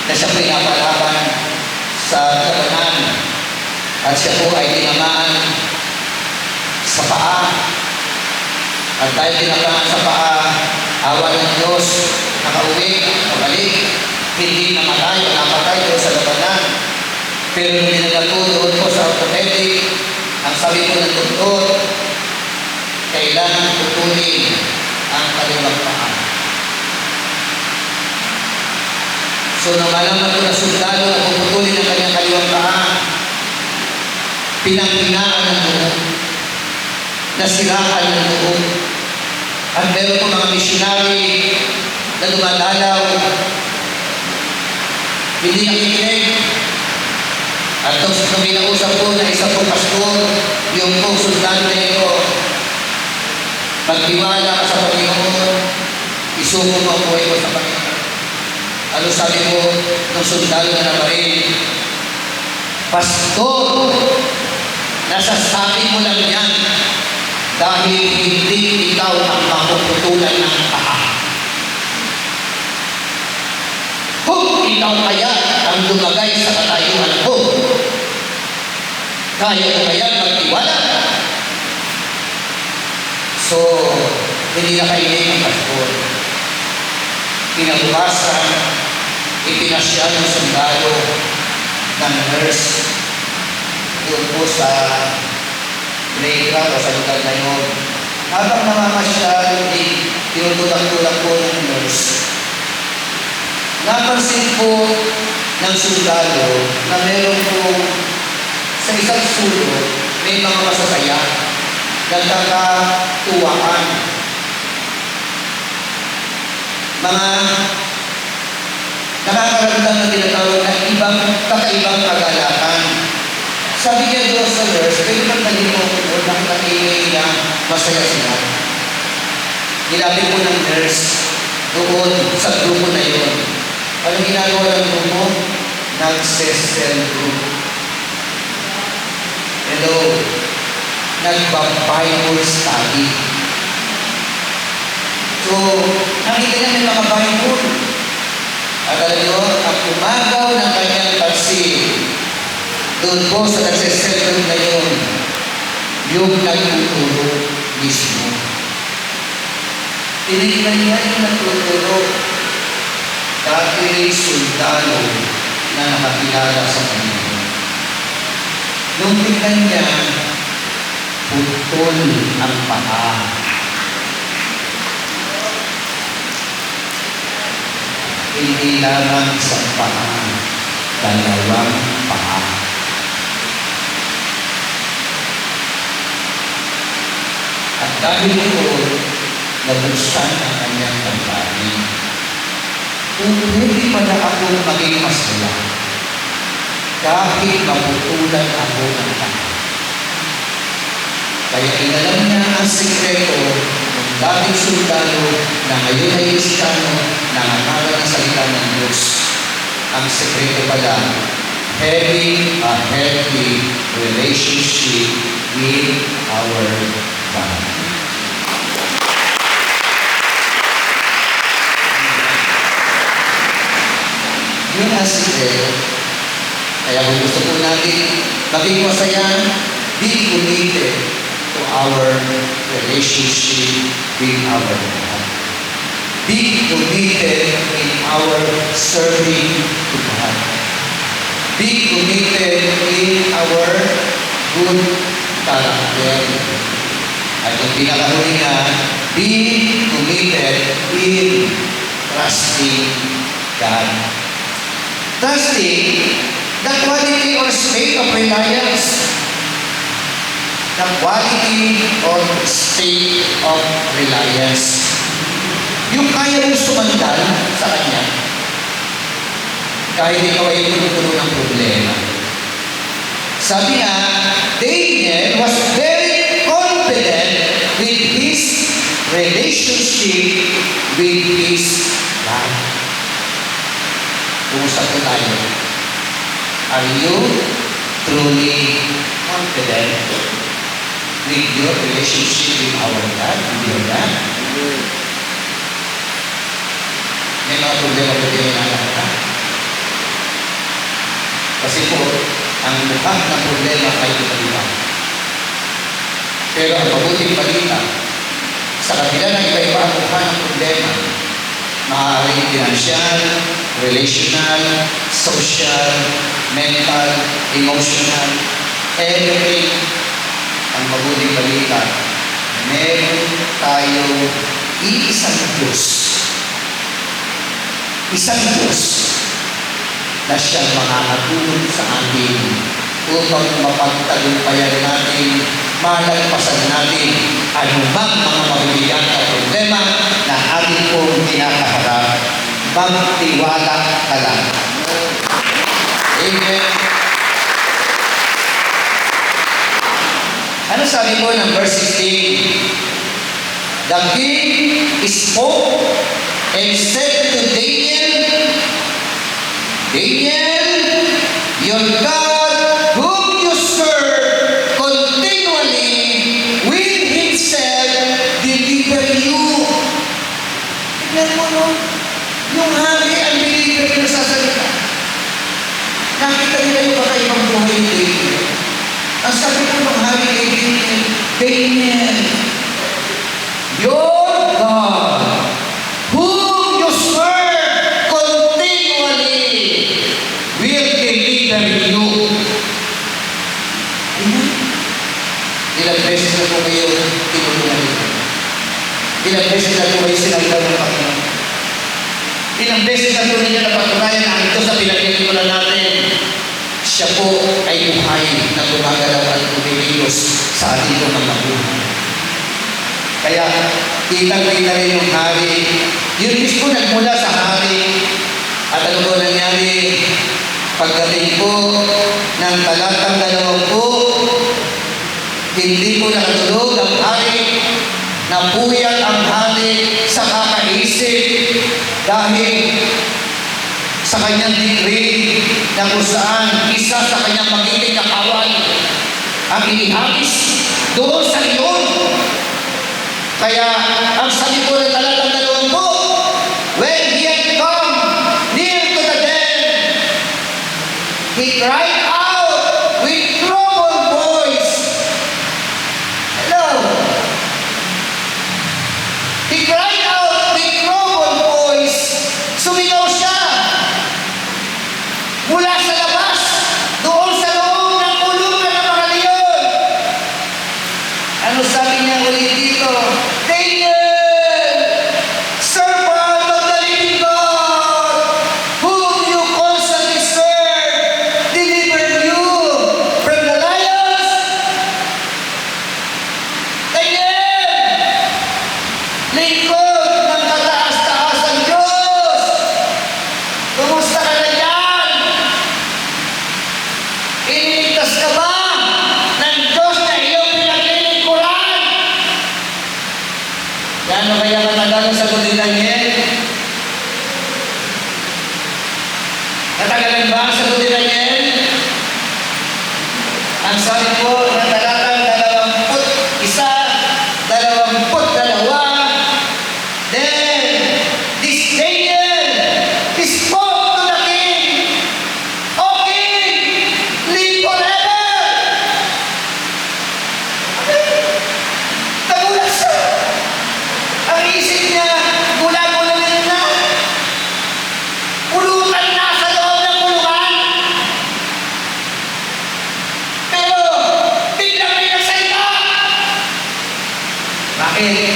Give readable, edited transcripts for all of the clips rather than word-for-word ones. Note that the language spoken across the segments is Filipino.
na siya po pinapalaban sa labanan at siya po ay tinamaan sa paa. At dahil tinamaan sa paa, awa ng Diyos, nakauwi, pabalik, hindi namatay o napatay doon sa labanan. Pero nung dinala po doon po sa orthopedic, ang sabi po ng doktor, kailangan putulin ang kaliwang paa. So nung malaman ko na sundalo na puputulin ang kanyang kaliwang paa, pinanghinaan ng buhok, nasiraan ng buhok, at meron po mga missionary na dumadalaw, hindi nakikinig. At nung minausap po na isang po pastor, yung po sundalo na ito, magtiwala ka sa Panginoon, isuko mo ang buhay mo sa Panginoon. Ano sabi po ng sundalo na nabarin? Pastor, nasasabi mo lang yan dahil hindi ikaw ang mapuputulan ng paa. Kung ikaw kaya ang lumagay sa katayuan ko, kaya mo kaya magtiwala? So, hindi na kainig ang pastor. Kinabukasan, ipinasya ng sundalo ng nurse doon po sa playground o sa lugar na yun. Habang namamasyal, tinutulak-tulak po ng nurse. Napansin po ng sundalo na meron po sa isang sulok may mga masasaya, nagkakatuwaan. Mga nakakaramdam na tinatawag na kakaibang kagalakan. Sabi niya doon sa nurse, pwede magdali mo kung nakakaingay na masaya sila. Nilapit po ng nurse doon sa grupo na yun. Ano ginagawa ng grupo? Nag-cell group. Hello. Nagba-Bible study. So, nakita niya may mga Bible. At alam nyo, ang umagaw ng kanyang pansin, doon po sa nagsisentro na yun, yung nagtuturo mismo. Tinignan niya yung nagtuturo, dati sundalo na nakakilala sa Panginoon. Nung tingnan niya, putol ang paa. Hindi lamang sa paa, dalawang paa. At dahil ito, nabuksan ang kanyang damdamin. Kung hindi pala ako maging masaya, kahit maputulan ako ng paa. Kaya inalam niya ang sikreto ng dating sundalo na ngayon ay Kristiyano, nangangaral ng salita ng Diyos. Ang sikreto pala, having a healthy relationship with our God. Yun ang sikreto. Kaya kung gusto po natin maging masaya, be committed to our relationship with our God. Be committed in our serving to God. Be committed in our good character. At yung pinakahuli nga, be committed in trusting God. Trusting the quality or state of reliance. The quality or state of reliance. Yung kaya mong sumandal sa Kanya, kahit ikaw ay puno ng problema. Sabi nga, Daniel was very confident with his relationship with his God. Kumusta po tayo? Are you truly confident with your relationship with our God, with your God? May mga problema po din na nakaka. Kasi po, ang lahat ng problema ay iba-iba. Pero ang mabuting balita, sa kabila ng iba-iba ang mukha ng problema, maaaring financial, relational, social, mental, emotional, everything. Ang mabuting balita, meron tayong iisang Diyos. Isang Diyos na siyang makakatulong sa atin upang mapagtagumpayan natin, malagpasan natin anumang mga mabibigat at problema na ating pong kinakaharap. Magtiwala ka lang. Amen. Ano sabi mo ng verse 16? The king spoke and said to Daniel, Daniel, your God, whom you serve continually, will himself deliver you. Tignan mo, no? Yung hari ang deliver nyo sa salita. Nakita nila yung kakaibang buhay ni Daniel. Ang sabi ko ng hari kay Daniel, Daniel, your God, whom you serve continually, will deliver you. Ilang beses na po kayo tinulungan nito? Ilang beses na po kayo sinagdaw ng Panginoon? Ilang beses na po ninyo napatunayan ang ito sa pinagkikulan natin? Siya po ay buhay na gumagalaw at kumililos sa ating mga mabuhay. Kaya, kitang-kita rin yung hari. Yun mismo nagmula sa hari. At ano po nangyari? Pagdating po ng talatang 20, hindi po nakatulog ang hari. Napuyat ang hari sa kakaisip dahil sa kanyang degree na kung saan isa sa kanyang magiging nakawan ang inihagis doon sa iyon. Kaya ang sabi po ng talatang 20, when he had come near to the den, he cried out with troubled voice. Hello? He cried out with troubled voice. Sumigaw siya mula sa labas, doon sa loob ng kulungan ng mga leon. Ano sabi niya ulit dito? Daniel, servant of the living God, whom you constantly serve, delivered you from the lions. Daniel, lingkod ng kataas-taasang Diyos, kumusta ka na dyan? Iniligtas ka ba ng Diyos na iyong pinaglilingkuran? Gaano kaya matagal ang sagot ni Daniel? Natagalan ba ang sagot ni Daniel? Ang sabi po ng talatang 22, then this Daniel spoke to the king, O king, live forever. Nagulat siya. Ang isip niya, gula-gulanin na. Pulutan na sa loob ng kulungan. Pero, biglang may nagsalita. Bakit?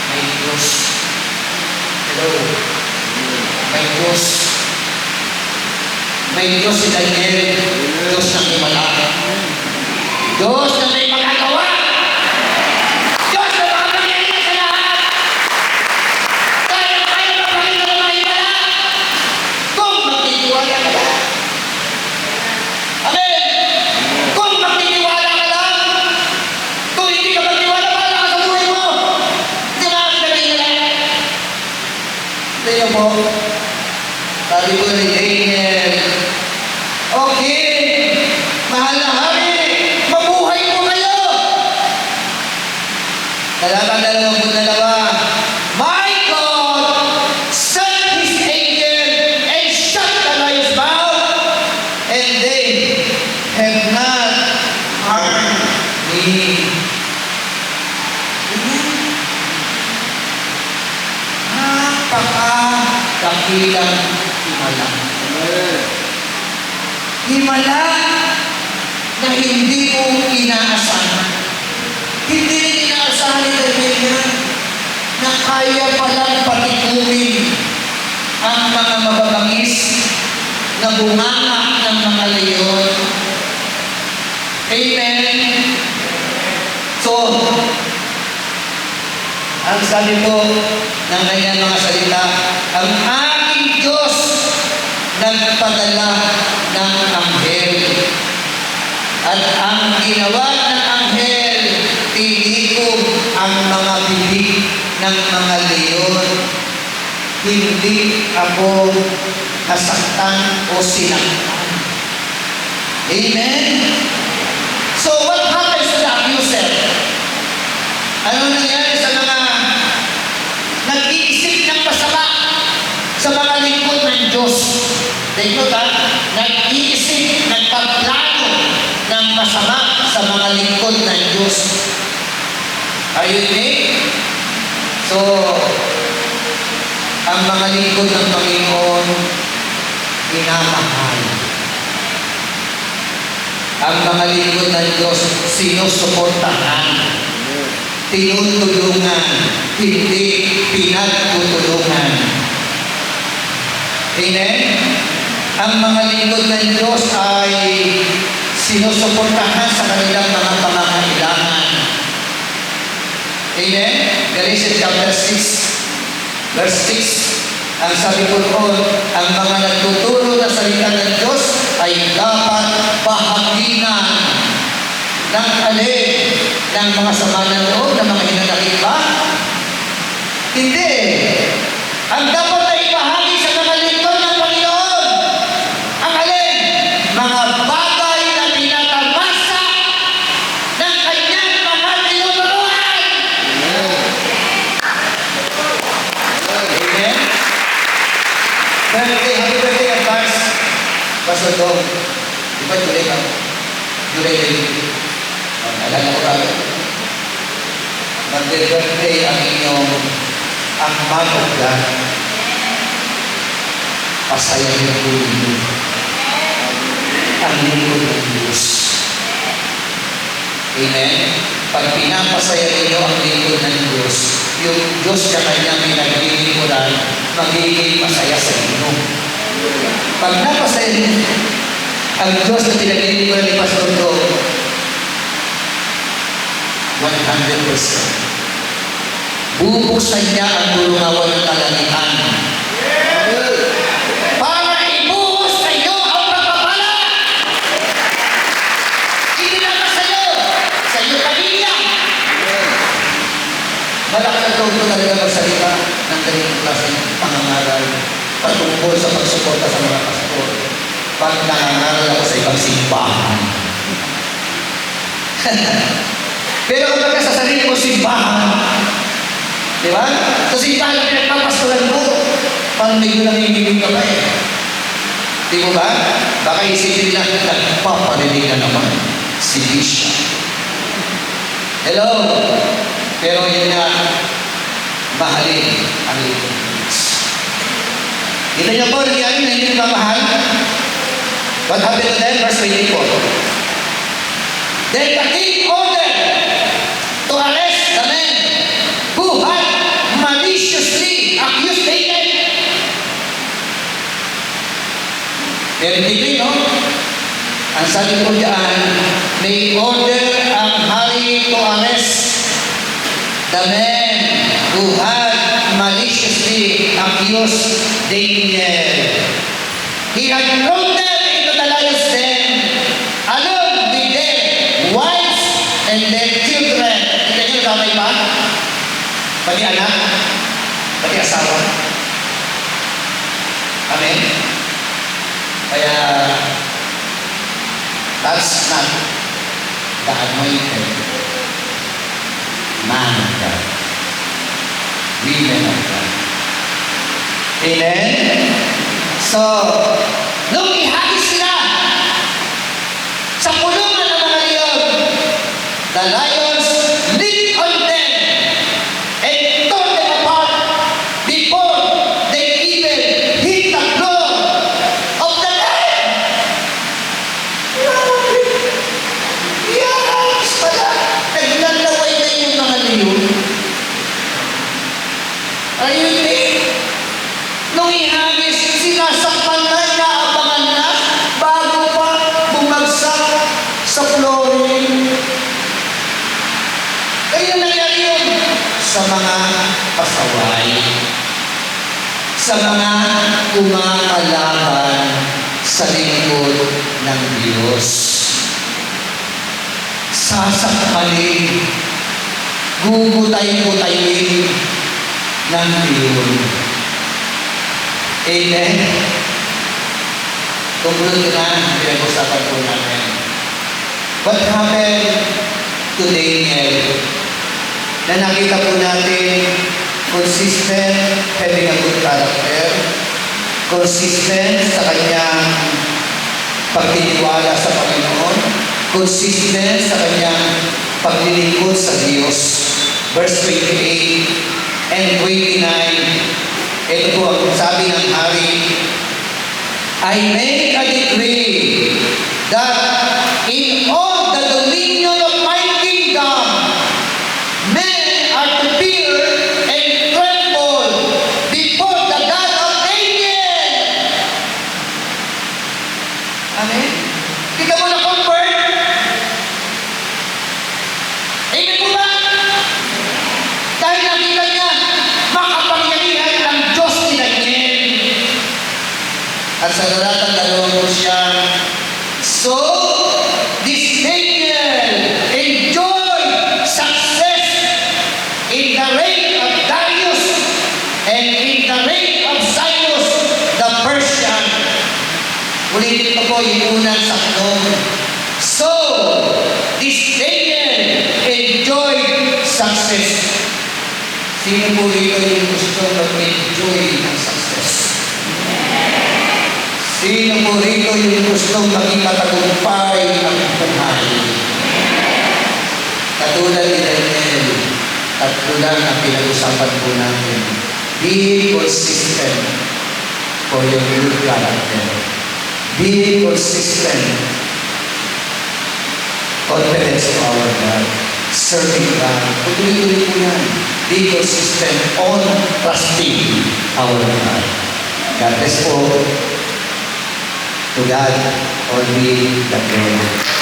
May Diyos. Hello? May Diyos. May Diyos si Daniel. Diyos na may malaki. Diyos na may magagawa. Diyos na makapangyarihan sa lahat. Kaya mapakita ng mga himala. Kung magtitiwala ka lang. Amen. Kung magtitiwala ka lang. Kung hindi ka magtiwala, wala ka sa buhay mo. Hindi makakagaling na lang. Ito po. Sabi ko ni Daniel, okay, mahal na hari, mabuhay po kayo. Talatang 22, my God sent his angel and shut the lion's mouth dakilang himala. Himala na hindi mo inaasahan. Hindi rin inaasahan ni Daniel na kaya palang patikumin ang mga mababangis na bunganga ng mga leyon. Amen? So, ang sabi po ng kanyang mga salita, ang aking Diyos nagpadala ng anghel. At ang ginawa ng anghel, tinikom ang mga bibig ng mga leyon. Hindi ako nasaktan o sinaktan. Amen? So what happens to the abuser? Ano nangyari sa mga nag-iisip ng masama sa mga lingkod ng Diyos? Lingkod nag-iisip, nagpaplano ng masama sa mga lingkod ng Diyos. Are you with me? So, ang mga lingkod ng Panginoon, minamahal. Ang mga lingkod ng Diyos, sinusuportahan, tinutulungan, hindi pinagtutulungan. Amen? Ang mga lingkod ng Diyos ay sinusuportahan sa kanilang mga pangangailangan. Amen? Galatians chapter 6, verse 6. Ang sabi ko roon, ang mga nagtuturo na salita ng Diyos ay dapat pahaginan ng alin ng mga sama ng loob, ng mga hinanakit ba? Hindi. Ang dapat na ibahagi sa mga lingkod ng Panginoon, ang alin? Mga bagay na tinatamasa ng kanyang mga tinuturuan. Amen? Happy birthday advance. Pastor Dong, di ba July ka? July 20. Alam ko kami. Mag-birthday ang inyong ang maguglan. Pasayahin ko ninyo ang lingkod ng Diyos. Amen? Pag pinapasaya ninyo ang lingkod ng Diyos, yung Diyos na kanyang pinaglilingkuran, magiging masaya sa inyo. Pag napasaya ninyo ang Diyos na pinaglilingkuran ni Pastor Dong, 100%. Bubuksan niya ang bulungawan ng kalangitan. Para ibuhos sa iyo ang pagpapala. Itinama sa iyo pamilya. Malaki ang loob ko talaga magsalita ng ganitong klaseng pangangaral patungkol sa pagsuporta sa mga pastor. Pag nangangaral ako sa ibang simbahan. Pero kapag sa sarili mo simbahan, di ba? Sa simbahan na pinagpapastoran mo, parang medyo nanginginig ka pa eh. Di mo ba? Baka isipin nila, nagpaparinig na naman si Bisha. Hello? Pero yun nga, mahalin ang lingkod ng Diyos. Kita niyo po, nangyari na hindi nagmamahal. What happened to them? Verse 24. Then the king ordered to arrest the men who had maliciously accused David. Very deeply, no? Ang sabi ko diyan, may order ang hari to arrest the men who had maliciously accused David. He had thrown them into the lion's den along with their wives and their children. Kita niyo kamay pa? Pati anak? Pati asawa? Amen? Kaya, that's not the anointed man of God. Women of God. Amen? So, nung ihagis sila sa pulungan ng mga leon, the lions leaped on them and tore them apart before they even sa mga pasaway, sa mga kumakalaban sa lingkod ng Diyos. Sasakmalin, gugutay-gutayin ng Diyos. Amen. Conclude ko na, pinag-usapan po namin. What happened to Daniel? Na nakita po natin, consistent, having a good character, consistent sa kanyang pagtitiwala sa Panginoon, consistent sa kanyang paglilingkod sa Diyos. Verse 28 and 29, ito po ang sabi ng hari, I make a decree that in all the dominion of my kingdom, men are to fear and tremble before the God of Daniel. Amen? Hindi ka mo na-comfort? Amen po ba? Dahil nakita niya, makapangyarihan ng Diyos ni Daniel. At sa talatang 20 siya, so, this Daniel enjoyed success in the reign of Darius and in the reign of Cyrus the Persian. Ulitin ko po yung unang saklong. So, this Daniel enjoyed success. Sino po rito yung gusto mag-enjoy ng success? Sino po rito yung gustong maging matagumpay ang buhay? Katulad ni Daniel, tatlo lang ang pinag-usapan po natin. Be consistent for your good character. Be consistent. Confidence to our God. Serving God. Patuloy-tuloy po yan. Be consistent on trusting our God. God bless po. To God only the glory.